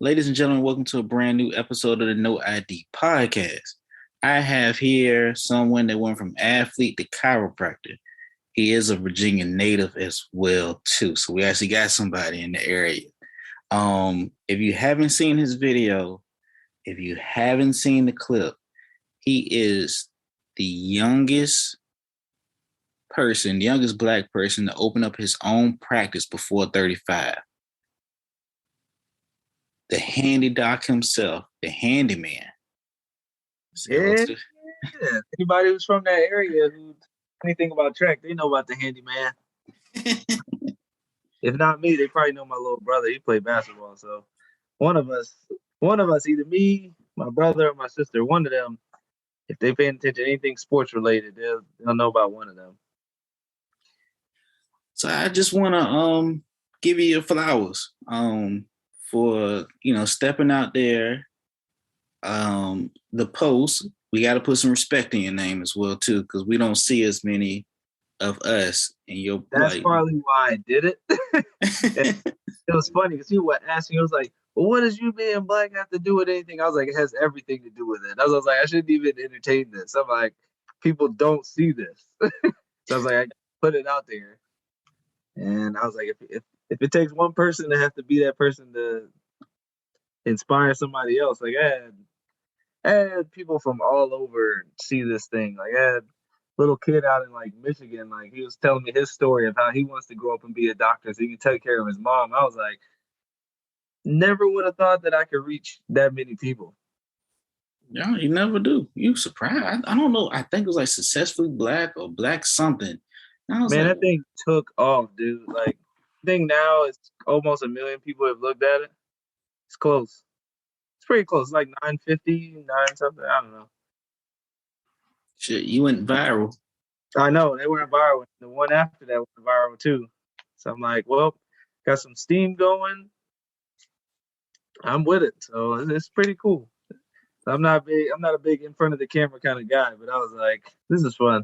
Ladies and gentlemen, welcome to a brand new episode of the No I.D podcast. I have here someone that went from athlete to chiropractor. He is a Virginia native as well, too. So we actually got somebody in the area. If you haven't seen his video, if you haven't seen the clip, he is the youngest black person to open up his own practice before 35. The Handydoc himself, the handyman. Yeah. Anybody who's from that area who anything about track, they know about the handyman. If not me, they probably know my little brother. He played basketball. So one of us, either me, my brother, or my sister, one of them, if they pay attention to anything sports related, they'll know about one of them. So I just want to give you your flowers for stepping out there. The post, we got to put some respect in your name as well too, because we don't see as many of us in your. That's probably why I did it. It was funny because he was asking, he was like, "Well, what does you being black have to do with anything?" I was like, "It has everything to do with it." I was like, "I shouldn't even entertain this." I'm like, "People don't see this," so I was like, "I put it out there," and I was like, "If it takes one person to have to be that person to inspire somebody else, like I had people from all over see this thing. Like I had little kid out in like Michigan, like he was telling me his story of how he wants to grow up and be a doctor so he can take care of his mom. I was like, never would have thought that I could reach that many people. Yeah, you never do. You surprised. I don't know. I think it was like Successfully Black or Black something. Man, that thing took off, dude. Like, I think now it's almost 1 million people have looked at it. It's close. It's pretty close. It's like 950, 9 something. I don't know. Shit, you went viral. I know they went viral. The one after that went viral too. So I'm like, well, got some steam going. I'm with it. So it's pretty cool. I'm not a big in front of the camera kind of guy, but I was like, this is fun.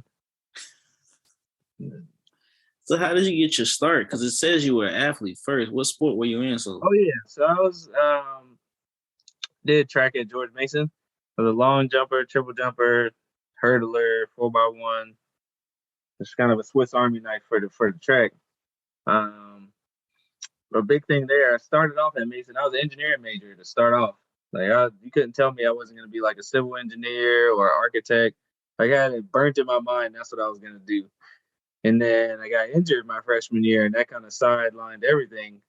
So how did you get your start? Because it says you were an athlete first. What sport were you in? Oh yeah, so I was did track at George Mason. I was a long jumper, triple jumper, hurdler, 4x1. It's kind of a Swiss Army knife for the track. A big thing there. I started off at Mason. I was an engineering major to start off. Like you couldn't tell me I wasn't going to be like a civil engineer or architect. Like I had it burnt in my mind. That's what I was going to do. And then I got injured my freshman year, and that kind of sidelined everything.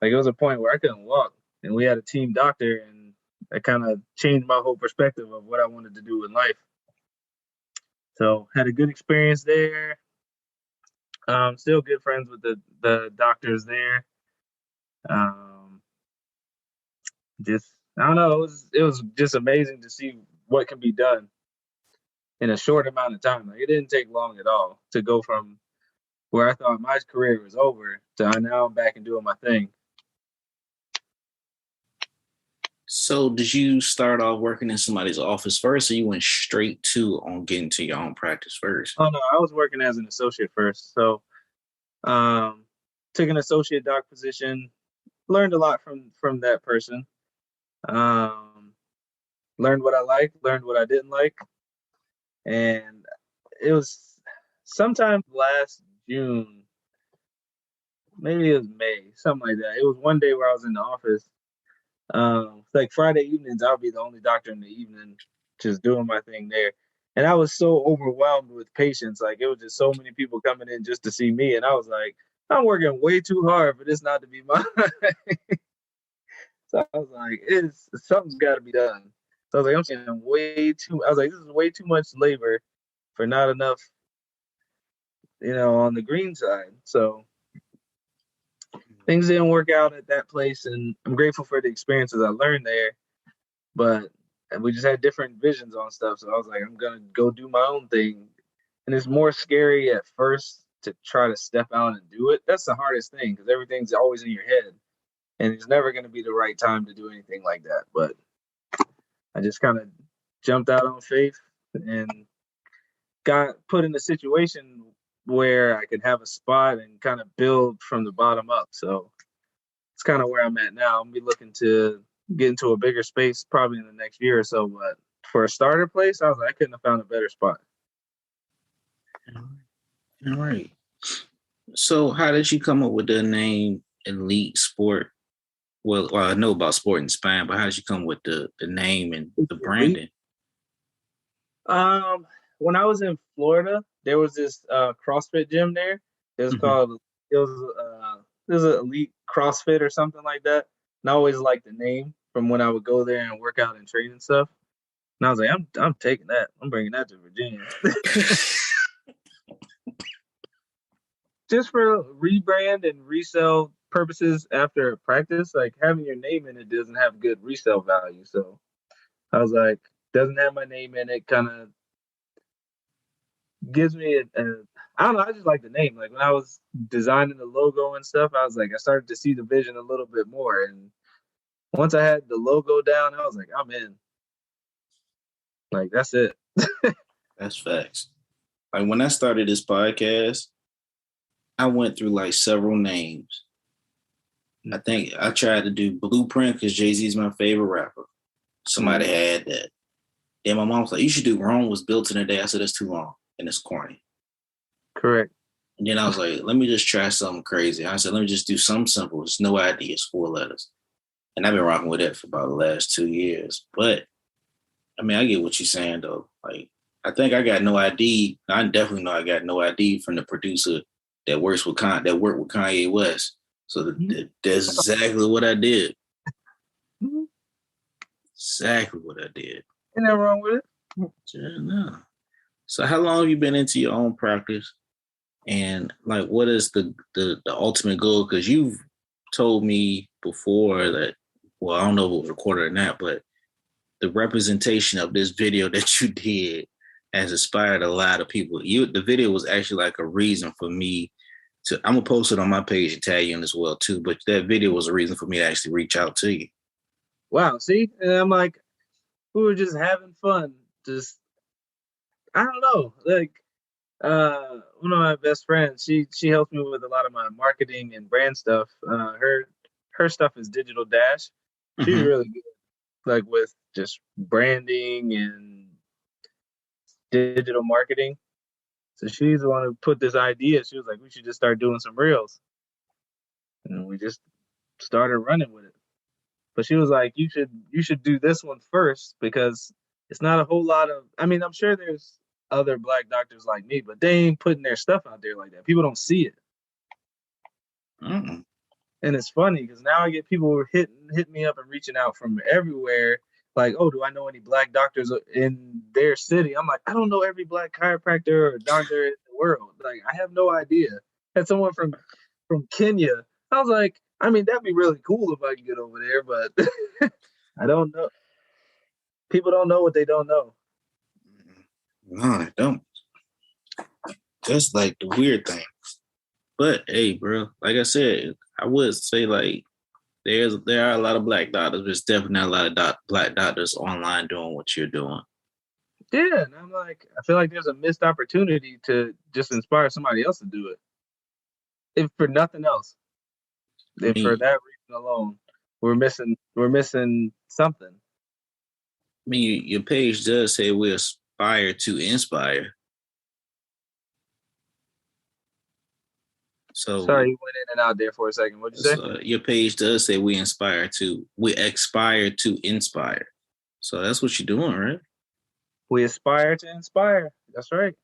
Like it was a point where I couldn't walk, and we had a team doctor, and that kind of changed my whole perspective of what I wanted to do in life. So had a good experience there. Still good friends with the doctors there. Just I don't know. It was just amazing to see what can be done in a short amount of time. Like it didn't take long at all to go from where I thought my career was over to now I'm back and doing my thing. So did you start off working in somebody's office first, or you went straight to on getting to your own practice first? Oh no, I was working as an associate first. So took an associate doc position, learned a lot from that person. Learned what I liked, learned what I didn't like. And it was sometime last June, maybe it was May, something like that. It was one day where I was in the office. Like Friday evenings, I'll be the only doctor in the evening, just doing my thing there. And I was so overwhelmed with patients. Like it was just so many people coming in just to see me. And I was like, I'm working way too hard for this not to be mine. So I was like, something's got to be done. So I was like, I'm saying this is way too much labor for not enough, on the green side. So things didn't work out at that place, and I'm grateful for the experiences I learned there. But we just had different visions on stuff. So I was like, I'm gonna go do my own thing. And it's more scary at first to try to step out and do it. That's the hardest thing because everything's always in your head. And it's never going to be the right time to do anything like that. But I just kind of jumped out on faith and got put in a situation where I could have a spot and kind of build from the bottom up. So it's kind of where I'm at now. I'm gonna be looking to get into a bigger space probably in the next year or so. But for a starter place, I was like, I couldn't have found a better spot. All right. So how did you come up with the name Elite Sport? Well, I know about Sport and Spine, but how did you come with the name and the branding? When I was in Florida, there was this CrossFit gym there. It was called it was an Elite CrossFit or something like that. And I always liked the name from when I would go there and work out and train and stuff. And I was like, I'm taking that. I'm bringing that to Virginia. Just for rebrand and resell purposes after practice, like having your name in it doesn't have good resale value. So I was like, doesn't have my name in it, kind of gives me I don't know, I just like the name. Like when I was designing the logo and stuff, I was like, I started to see the vision a little bit more. And once I had the logo down, I was like, I'm in. Like, that's it. That's facts. Like when I started this podcast, I went through like several names. I think I tried to do Blueprint because Jay-Z is my favorite rapper. Somebody had that. Then my mom was like, you should do Rome Was Built in a Day. I said, that's too long and it's corny. Correct. And then I was like, let me just try something crazy. I said, let me just do something simple. It's No I.D. It's 4 letters. And I've been rocking with it for about the last 2 years. But, I mean, I get what you're saying, though. Like, I think I got No I.D. I definitely know I got No I.D. from the producer that worked with Kanye West. So that's exactly what I did. Exactly what I did. Ain't nothing wrong with it. Yeah, no. So how long have you been into your own practice? And like, what is the ultimate goal? Because you've told me before that, well, I don't know if it was recorded or not, but the representation of this video that you did has inspired a lot of people. The video was actually like a reason for me to, I'm gonna post it on my page and tag you in as well too, but that video was a reason for me to actually reach out to you. Wow, see? And I'm like, we were just having fun. Just, I don't know. Like, one of my best friends, she helps me with a lot of my marketing and brand stuff. Her stuff is Digital Dash. She's really good, like with just branding and digital marketing. So she's the one who put this idea. She was like, we should just start doing some reels, and we just started running with it. But she was like, you should do this one first because it's not a whole lot of. I mean, I'm sure there's other Black doctors like me, but they ain't putting their stuff out there like that. People don't see it. And it's funny because now I get people hitting me up and reaching out from everywhere. Like, oh, do I know any Black doctors in their city? I'm like, I don't know every Black chiropractor or doctor in the world. Like, I have no idea. Had someone from Kenya. I was like, I mean, that'd be really cool if I could get over there, but I don't know. People don't know what they don't know. No, I don't. That's like the weird thing. But hey, bro, like I said, I would say like there are a lot of Black doctors. There's definitely not a lot of Black doctors online doing what you're doing. Yeah, and I'm like, I feel like there's a missed opportunity to just inspire somebody else to do it, if for nothing else. If for that reason alone, we're missing something. I mean, your page does say we aspire to inspire. So sorry, you went in and out there for a second. What'd you say? Your page does say we aspire to inspire. So that's what you're doing, right? We aspire to inspire. That's right.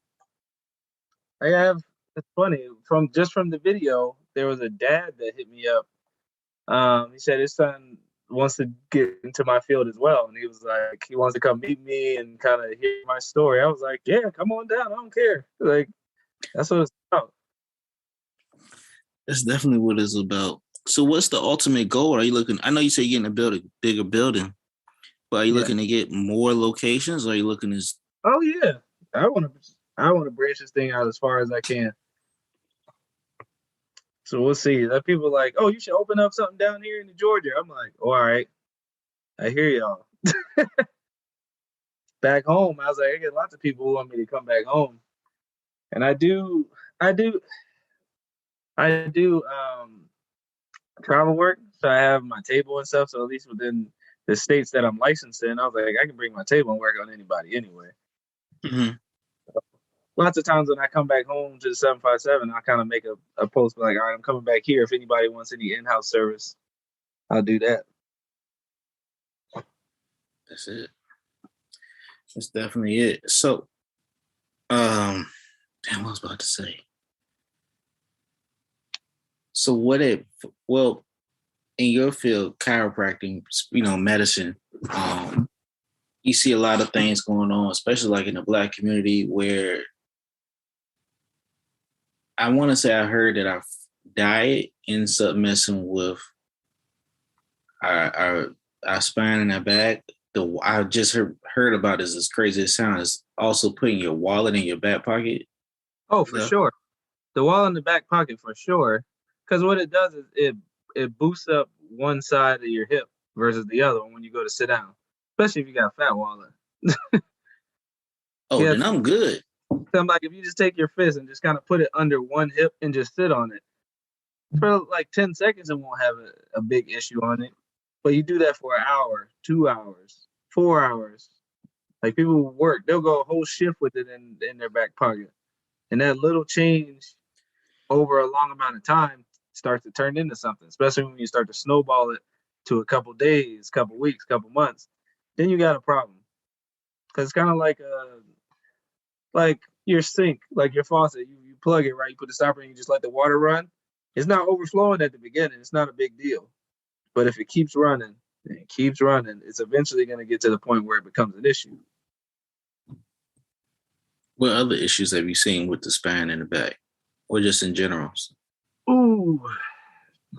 It's funny, from the video, there was a dad that hit me up. He said his son wants to get into my field as well. And he was like, he wants to come meet me and kind of hear my story. I was like, yeah, come on down. I don't care. Like, that's what it's about. That's definitely what it's about. So what's the ultimate goal? Are you looking, I know you say you're getting a bigger building, but are you looking to get more locations? Or are you looking to? Oh yeah. I want to branch this thing out as far as I can. So we'll see. That people like, oh, you should open up something down here in Georgia. I'm like, oh, all right. I hear y'all. Back home, I was like, I get lots of people who want me to come back home. And I do travel work. So I have my table and stuff. So at least within the states that I'm licensed in, I was like, I can bring my table and work on anybody anyway. Mm-hmm. Lots of times when I come back home to the 757, I kind of make a post like, all right, I'm coming back here. If anybody wants any in-house service, I'll do that. That's it. That's definitely it. So, damn, what I was about to say. So well, in your field, chiropractic, medicine, you see a lot of things going on, especially like in the Black community, where I want to say I heard that our diet ends up messing with our spine and our back. I just heard about this. As crazy as it sounds, also putting your wallet in your back pocket. Oh, for sure. The wall in the back pocket for sure. Because what it does is it boosts up one side of your hip versus the other one when you go to sit down, especially if you got a fat wallet. Oh, Yeah, then I'm good. I'm like, if you just take your fist and just kind of put it under one hip and just sit on it for like 10 seconds, it won't have a big issue on it. But you do that for an hour, 2 hours, 4 hours. Like people who work, they'll go a whole shift with it in their back pocket. And that little change over a long amount of time starts to turn into something, especially when you start to snowball it to a couple days, couple weeks, couple months. Then you got a problem. Because it's kind of like your sink, like your faucet. You plug it, right? You put the stopper and you just let the water run. It's not overflowing at the beginning. It's not a big deal. But if it keeps running and it keeps running, it's eventually going to get to the point where it becomes an issue. What other issues have you seen with the spine and the back, or just in general? Ooh,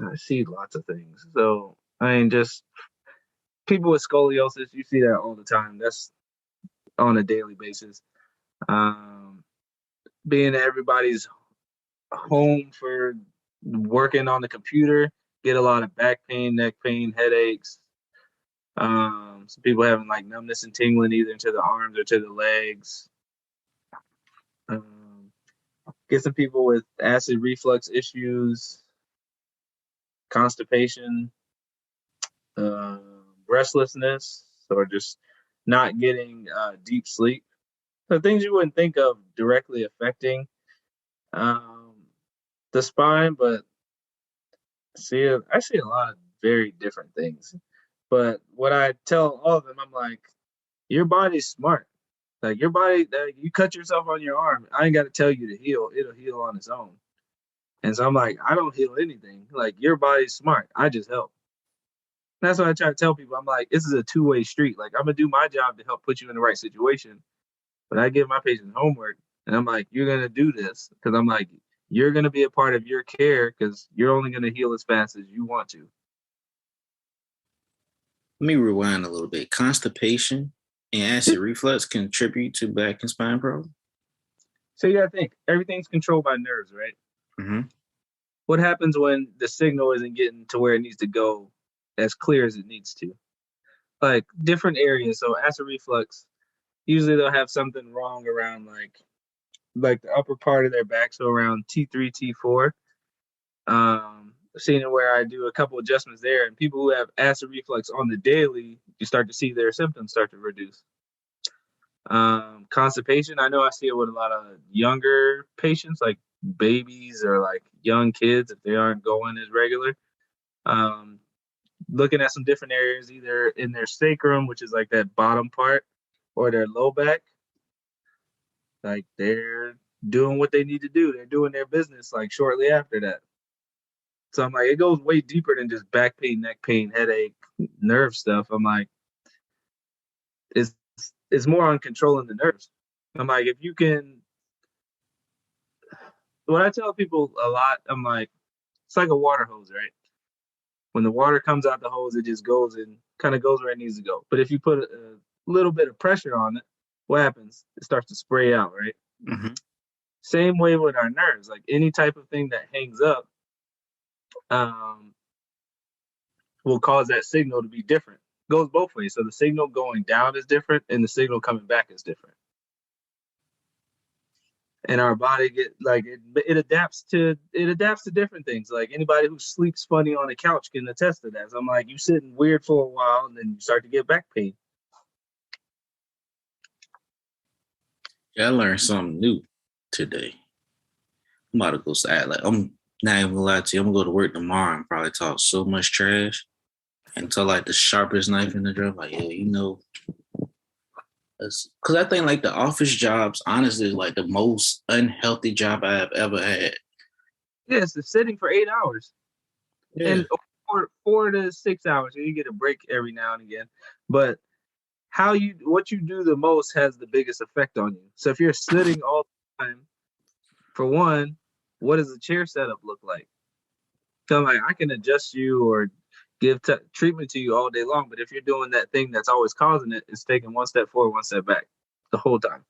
I see lots of things. So, I mean, just people with scoliosis, you see that all the time. That's on a daily basis. Um, Being at everybody's home for working on the computer, get a lot of back pain, neck pain, headaches. Some people having like numbness and tingling either to the arms or to the legs. Um, get some people with acid reflux issues, constipation, uh, restlessness, or just not getting deep sleep. So things you wouldn't think of directly affecting um, the spine, but I see a lot of very different things. But what I tell all of them, I'm like, your body's smart. Like your body, you cut yourself on your arm. I ain't got to tell you to heal. It'll heal on its own. And so I'm like, I don't heal anything. Like your body's smart. I just help. That's what I try to tell people. I'm like, this is a two-way street. Like I'm gonna do my job to help put you in the right situation. But I give my patients homework, and I'm like, you're gonna do this because I'm like, you're gonna be a part of your care because you're only gonna heal as fast as you want to. Let me rewind a little bit. Constipation and acid reflux contribute to back and spine problems. So you gotta think everything's controlled by nerves, right? Mm-hmm. What happens when the signal isn't getting to where it needs to go as clear as it needs to? Like different areas. So acid reflux, usually they'll have something wrong around like the upper part of their back, so around T3, T4. I've seen it where I do a couple adjustments there, and people who have acid reflux on the daily, you start to see their symptoms start to reduce. Constipation, I know I see it with a lot of younger patients, like babies or like young kids, if they aren't going as regular. Um, Looking at some different areas, either in their sacrum, which is like that bottom part, or their low back. Like they're doing what they need to do. They're doing their business like shortly after that. So I'm like, it goes way deeper than just back pain, neck pain, headache, nerve stuff. I'm like, it's it's more on controlling the nerves. I'm like, if you can, what I tell people a lot, I'm like, it's like a water hose, right? When the water comes out the hose, it just goes and kind of goes where it needs to go. But if you put a little bit of pressure on it, what happens? It starts to spray out, right? Mm-hmm. Same way with our nerves. Like any type of thing that hangs up um, will cause that signal to be different. Goes both ways. So the signal going down is different, and the signal coming back is different. and our body get like it adapts to different things. Like anybody who sleeps funny on a couch can attest to that. So I'm like, you sitting weird for a while, and then you start to get back pain. Yeah, I learned something new today. I'm about to go side. Like I'm not even gonna lie to you. I'm gonna go to work tomorrow and probably talk so much trash until like the sharpest knife in the drawer. Like, yeah, because I think like the office jobs, honestly, is like the most unhealthy job I've ever had. Yes, it's sitting for 8 hours Yeah. and 4 to 6 hours. You get a break every now and again, but what you do the most has the biggest effect on you. So if you're sitting all the time, for one, what does the chair setup look like? So like I can adjust you or give treatment to you all day long, but if you're doing that thing that's always causing it, it's taking one step forward, one step back the whole time.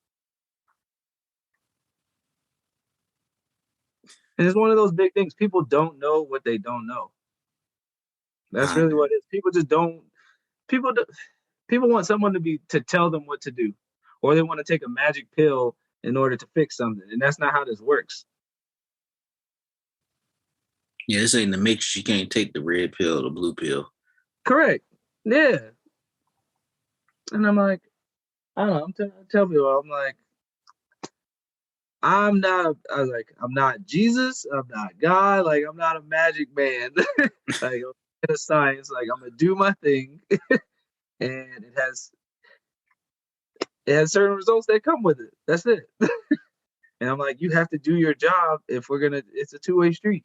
And it's one of those big things. People don't know what they don't know. That's really what it is. People just don't. People do, people want someone to tell them what to do, or they want to take a magic pill in order to fix something, and that's not how this works. Yeah, this ain't the mix. You can't take the red pill or the blue pill. Correct. Yeah. And I'm like, I don't know. I'm telling people, I'm like, I was like, I'm not Jesus. I'm not God. Like, I'm not a magic man. Like, I'm in a science. Like, I'm gonna do my thing, and it has certain results that come with it. That's it. And I'm like, you have to do your job if we're gonna. It's a two-way street.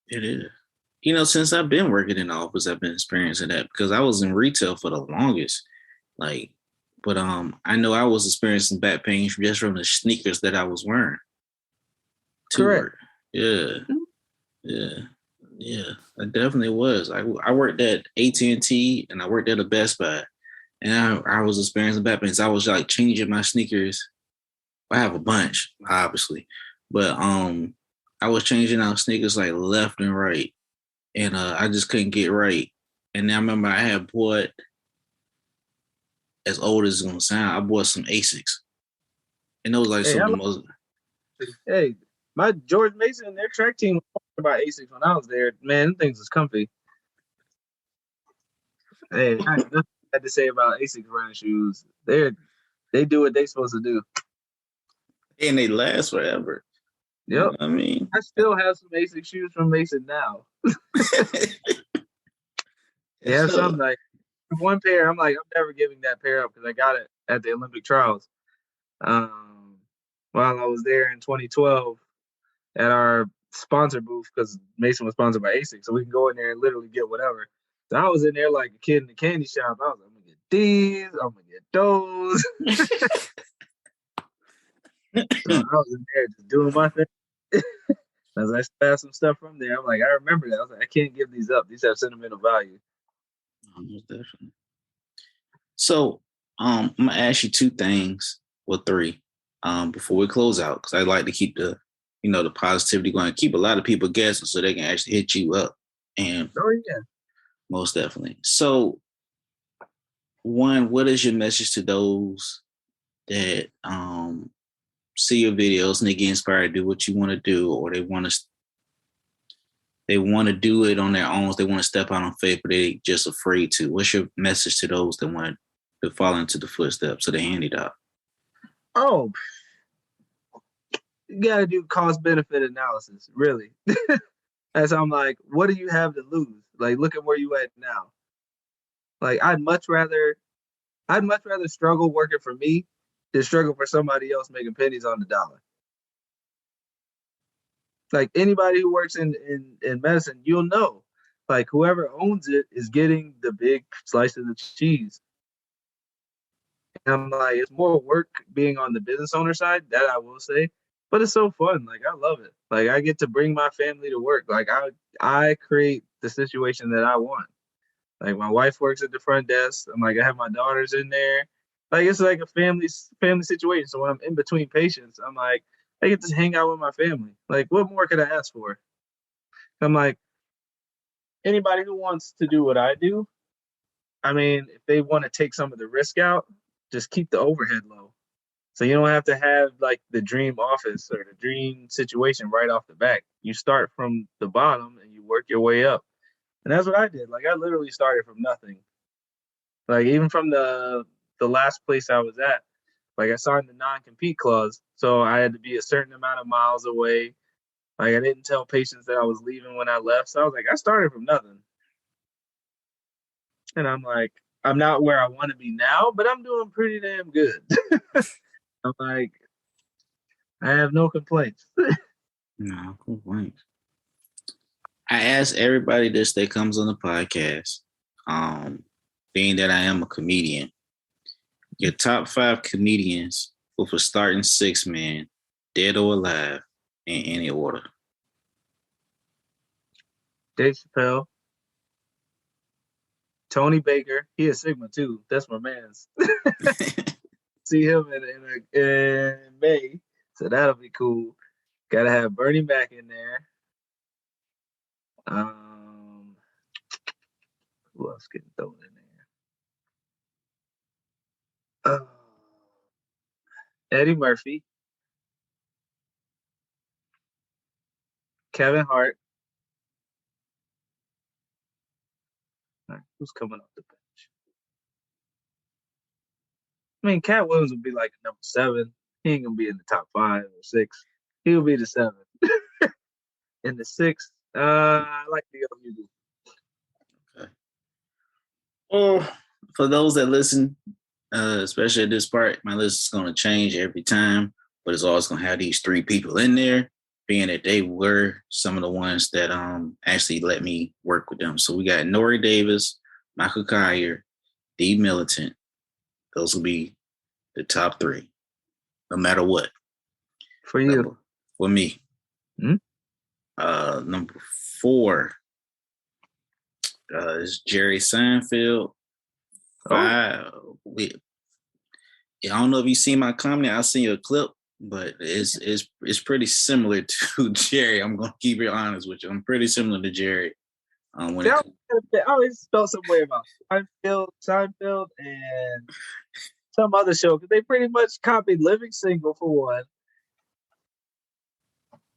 It is. Since I've been working in the office, I've been experiencing that because I was in retail for the longest. Like, but I know I was experiencing back pain just from the sneakers that I was wearing to Correct. work. Yeah, yeah, yeah. I definitely was. I worked at AT&T and I worked at a Best Buy, and I was experiencing back pains. I was like changing my sneakers. I have a bunch, obviously, but I was changing out sneakers like left and right, and I just couldn't get right. And I remember I had bought, as old as it's gonna sound, I bought some Asics, and those like Hey, some of the most. hey, my George Mason, their track team was talking about Asics when I was there. Man, them things was comfy. Hey, I had nothing bad to say about Asics running shoes. They do what they supposed to do. And they last forever. You know Yep. what I mean? I still have some Asics shoes from Mason now. They have So, some like one pair. I'm like, I'm never giving that pair up because I got it at the Olympic trials. Um, while I was there in 2012 at our sponsor booth because Mason was sponsored by ASIC, so we can go in there and literally get whatever. So I was in there like a kid in the candy shop. I was like, I'm gonna get these, I'm gonna get those. So I was in there just doing my thing. As I still have some stuff from there, I'm like, I remember that. I was like, I can't give these up. These have sentimental value. most definitely. So, I'm gonna ask you two things, or three, before we close out, because I like to keep the positivity going, keep a lot of people guessing, so they can actually hit you up. And Oh yeah. most definitely. So, one, what is your message to those that see your videos and they get inspired to do what you want to do, or they want to do it on their own. They want to step out on faith, but they just afraid to. What's your message to those that want to follow into the footsteps of the Handydoc? Oh, you gotta do cost benefit analysis, really. As I'm like, what do you have to lose? Like, look at where you at now. Like, I'd much rather struggle working for me than struggle for somebody else making pennies on the dollar. Like anybody who works in medicine, you'll know. Like whoever owns it is getting the big slice of the cheese. And I'm like, it's more work being on the business owner side, that I will say. But it's so fun. Like I love it. Like I get to bring my family to work. Like I create the situation that I want. Like my wife works at the front desk. I'm like, I have my daughters in there. Like it's like a family situation. So when I'm in between patients, I'm like, I get to hang out with my family. Like, what more could I ask for? I'm like, anybody who wants to do what I do, I mean, if they want to take some of the risk out, just keep the overhead low. So you don't have to have like the dream office or the dream situation right off the back. You start from the bottom and you work your way up. And that's what I did. Like I literally started from nothing. Like even from the last place I was at, like I signed the non-compete clause, so I had to be a certain amount of miles away. Like I didn't tell patients that I was leaving when I left. So I was like, I started from nothing. And I'm like, I'm not where I want to be now, but I'm doing pretty damn good. I'm like, I have no complaints. No complaints. I ask everybody this that comes on the podcast, being that I am a comedian, your top 5 comedians with a starting 6-man, dead or alive, in any order. Dave Chappelle, Tony Baker, he is Sigma too. That's my man's. See him in May, so that'll be cool. Gotta have Bernie Mac in there. Who else getting thrown in there? Eddie Murphy, Kevin Hart. Right, who's coming off the bench? I mean, Cat Williams would be like number 7. He ain't gonna be in the top 5 or 6. He'll be the 7. In the 6, I like the other you. Okay. Well, for those that listen, especially at this part, my list is going to change every time, but it's always going to have these 3 people in there, being that they were some of the ones that actually let me work with them. So we got Nori Davis, Michael Kyer, D Militant. Those will be the top 3, no matter what. For you. For me. Hmm? Number 4 is Jerry Seinfeld. 5. I don't know if you see my comment. I'll send you a clip, but it's pretty similar to Jerry. I'm gonna keep it honest with you. I'm pretty similar to Jerry. I always felt some way about Seinfeld, and some other show because they pretty much copied Living Single for one.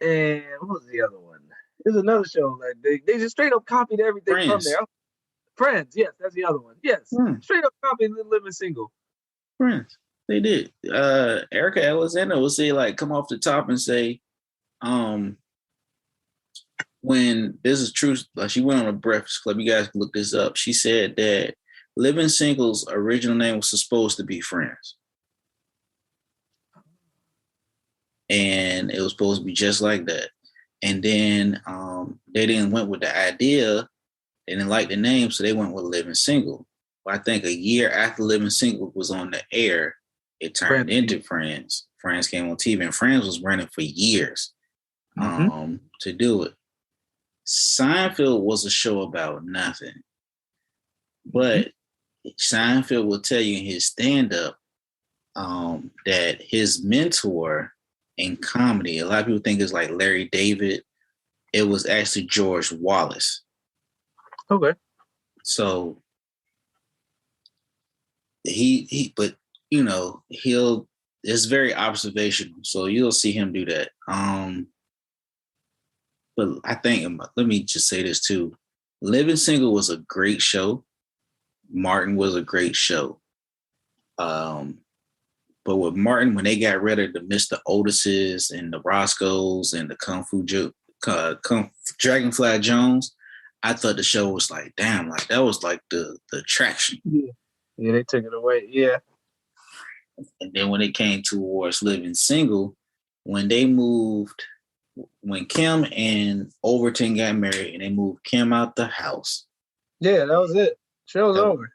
And what was the other one? There's another show like they just straight up copied everything from there. Friends, yes, that's the other one. Yes, straight up copied Living Single. Friends, they did. Erica Alexander will say like, come off the top and say, when this is true, like she went on a Breakfast Club. You guys can look this up. She said that Living Single's original name was supposed to be Friends. And it was supposed to be just like that. And then they didn't went with the idea. They didn't like the name, so they went with Living Single. But I think a year after Living Single was on the air, it turned into Friends. Friends came on TV, and Friends was running for years to do it. Seinfeld was a show about nothing. But Seinfeld will tell you in his stand-up that his mentor in comedy, a lot of people think it's like Larry David. It was actually George Wallace. Okay. So but you know, it's very observational. So you'll see him do that. But I think, let me just say this too. Living Single was a great show. Martin was a great show. But with Martin, when they got rid of the Mr. Otises and the Roscoes and the Kung Fu Dragonfly Jones, I thought the show was like, damn, like that was like the attraction. Yeah, they took it away. Yeah. And then when it came towards Living Single, when Kim and Overton got married and they moved Kim out the house. Yeah, that was it. Show's over.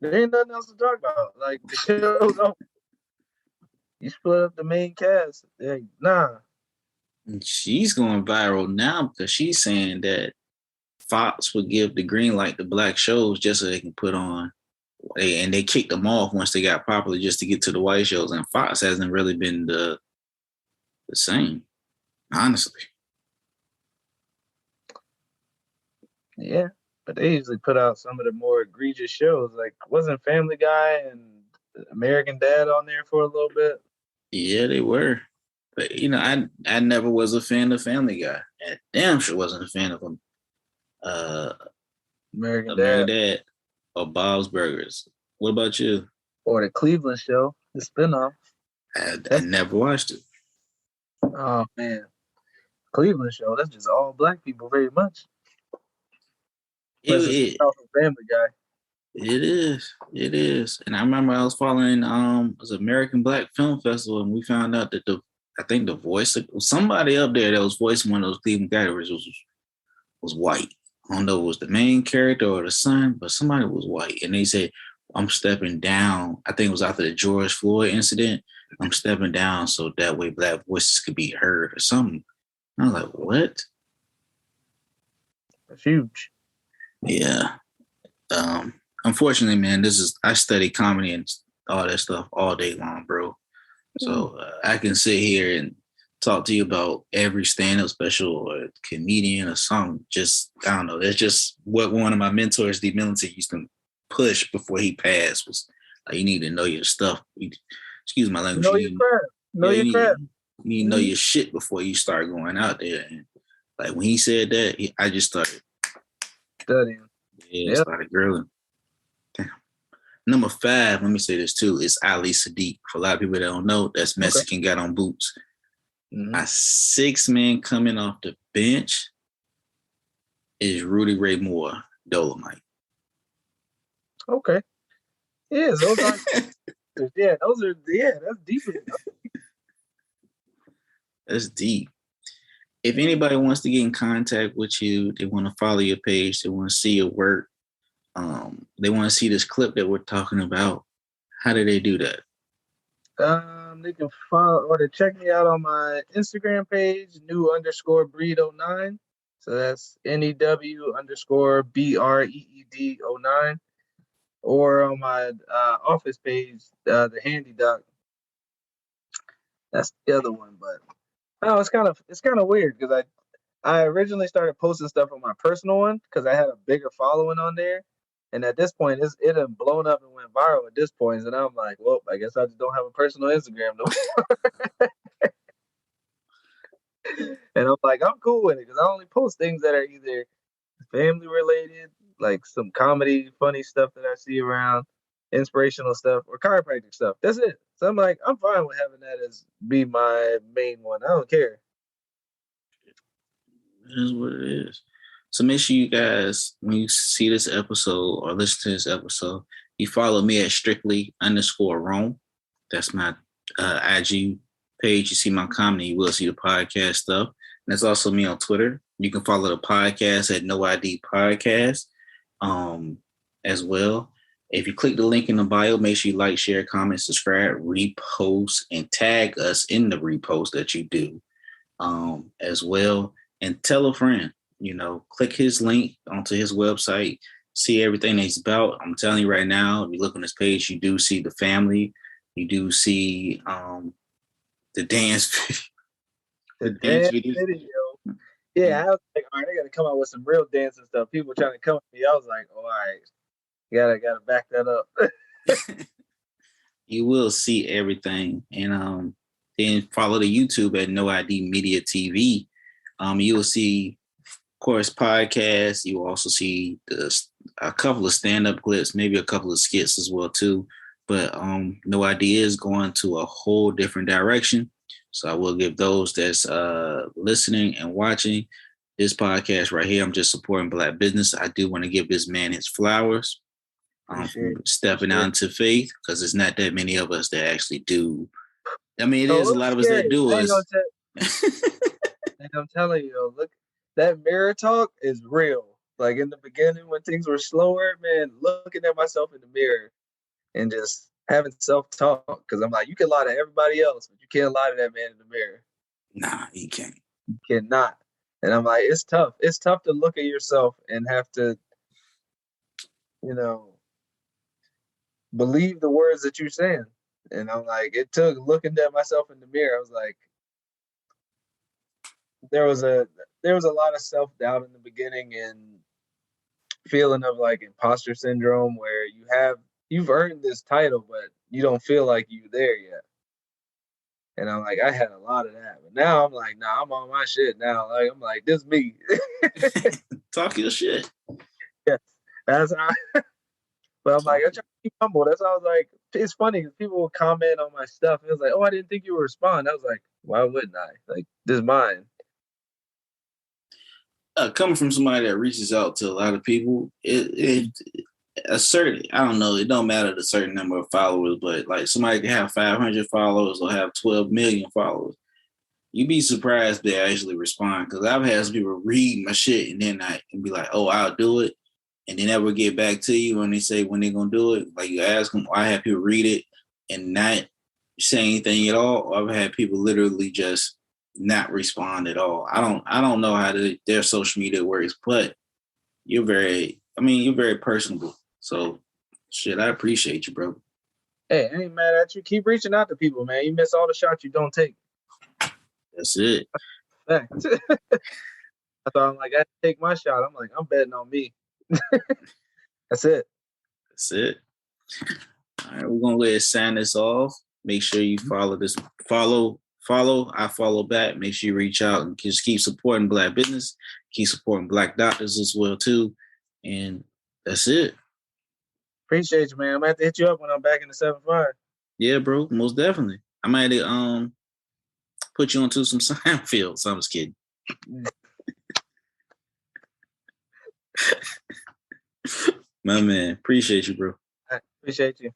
There ain't nothing else to talk about. Like, the show's over. You split up the main cast. Like, nah. And she's going viral now because she's saying that Fox would give the green light to black shows just so they can put on. And they kicked them off once they got popular just to get to the white shows. And Fox hasn't really been the same, honestly. Yeah, but they usually put out some of the more egregious shows. Like, wasn't Family Guy and American Dad on there for a little bit. Yeah, they were. But I never was a fan of Family Guy. I damn sure wasn't a fan of them. American American Dad. Dad or Bob's Burgers. What about you? Or the Cleveland Show, the spinoff. I never watched it. Oh man, Cleveland Show. That's just all black people, very much. That's a It, spinoff of Family Guy. it is. And I remember I was following it was American Black Film Festival, and we found out that I think the voice of somebody up there that was voicing one of those Cleveland characters was white. I don't know if it was the main character or the son, but somebody was white. And they said, I'm stepping down. I think it was after the George Floyd incident. I'm stepping down so that way black voices could be heard or something. I was like, what? That's huge. Yeah. Unfortunately, man, I study comedy and all that stuff all day long, bro. So I can sit here and talk to you about every stand-up special or comedian or something. Just, I don't know. That's just what one of my mentors, D. Millington, used to push before he passed was like, you need to know your stuff. Excuse my language. Know your craft. You need to know Mm-hmm. your shit before you start going out there. And like when he said that, I just started studying. Yeah, started grilling. Damn. Number 5, let me say this too, is Ali Sadiq. For a lot of people that don't know, that's Mexican Got on Boots. Mm-hmm. My 6th man coming off the bench is Rudy Ray Moore, Dolomite. Okay. Yeah, those are that's deep. That's deep. If anybody wants to get in contact with you, they want to follow your page, they want to see your work, they want to see this clip that we're talking about, how do they do that? They can follow or to check me out on my Instagram page, new_breed09. So that's NEW_BREED09. Or on my office page, the Handydoc. That's the other one, but it's kind of weird because I originally started posting stuff on my personal one because I had a bigger following on there, and at this point it had blown up and went viral at this point, and I'm like, well, I guess I just don't have a personal Instagram no more. And I'm like, I'm cool with it because I only post things that are either family related, like some comedy, funny stuff that I see around, inspirational stuff, or chiropractic stuff. That's it. So I'm like, I'm fine with having that as be my main one. I don't care. It is what it is. So make sure you guys, when you see this episode or listen to this episode, you follow me at strictly_Rome. That's my IG page. You see my comedy, you will see the podcast stuff. And that's also me on Twitter. You can follow the podcast at No I.D Podcast as well. If you click the link in the bio, make sure you like, share, comment, subscribe, repost, and tag us in the repost that you do as well. And tell a friend, click his link onto his website, see everything that he's about. I'm telling you right now, if you look on this page, you do see the family. You do see the dance video. Yeah, I was like, all right, I got to come out with some real dance and stuff. People trying to come at me. I was like, oh, all right, gotta back that up. You will see everything, and then follow the YouTube at No I.D Media TV. You will see, of course, podcasts. You will also see a couple of stand-up clips, maybe a couple of skits as well too. But No I.D is going to a whole different direction. So I will give those that's listening and watching this podcast right here. I'm just supporting Black business. I do want to give this man his flowers. Stepping out into faith, because it's not that many of us that actually do. I mean, it is a lot of us that do us. And I'm telling you, look, that mirror talk is real. Like in the beginning when things were slower, man, looking at myself in the mirror and just having self-talk. Because I'm like, you can lie to everybody else, but you can't lie to that man in the mirror. Nah, you can't. You cannot. And I'm like, it's tough. It's tough to look at yourself and have to, believe the words that you're saying. And I'm like, it took looking at myself in the mirror. I was like, there was a lot of self-doubt in the beginning and feeling of like imposter syndrome where you've earned this title, but you don't feel like you there yet. And I'm like, I had a lot of that. But now I'm like, nah, I'm on my shit now. Like, I'm like, this me. Talk your shit. Yes. That's how but I'm like, I try to keep humble. That's how I was like, it's funny because people will comment on my stuff. It was like, oh, I didn't think you would respond. I was like, why wouldn't I? Like, this is mine. Coming from somebody that reaches out to a lot of people, it a certain, I don't know, it don't matter the certain number of followers, but like somebody can have 500 followers or have 12 million followers. You'd be surprised they actually respond, because I've had some people read my shit and then I can be like, oh, I'll do it, and they never get back to you when they say when they're gonna do it. Like you ask them, I have people read it and not say anything at all. Or I've had people literally just not respond at all. I don't know how their social media works, but you're very personable. So shit, I appreciate you, bro. Hey, I ain't mad at you. Keep reaching out to people, man. You miss all the shots you don't take. That's it. Fact. I thought I'm like, I take my shot. I'm like, I'm betting on me. That's it. That's it. All right, we're gonna go ahead and sign this off. Make sure you follow. I follow back. Make sure you reach out and just keep supporting Black business. Keep supporting Black doctors as well too. And that's it. Appreciate you, man. I'm gonna have to hit you up when I'm back in the 7-5. Yeah, bro. Most definitely. I might put you onto some Seinfeld. So I'm just kidding. My man, appreciate you, bro. I appreciate you.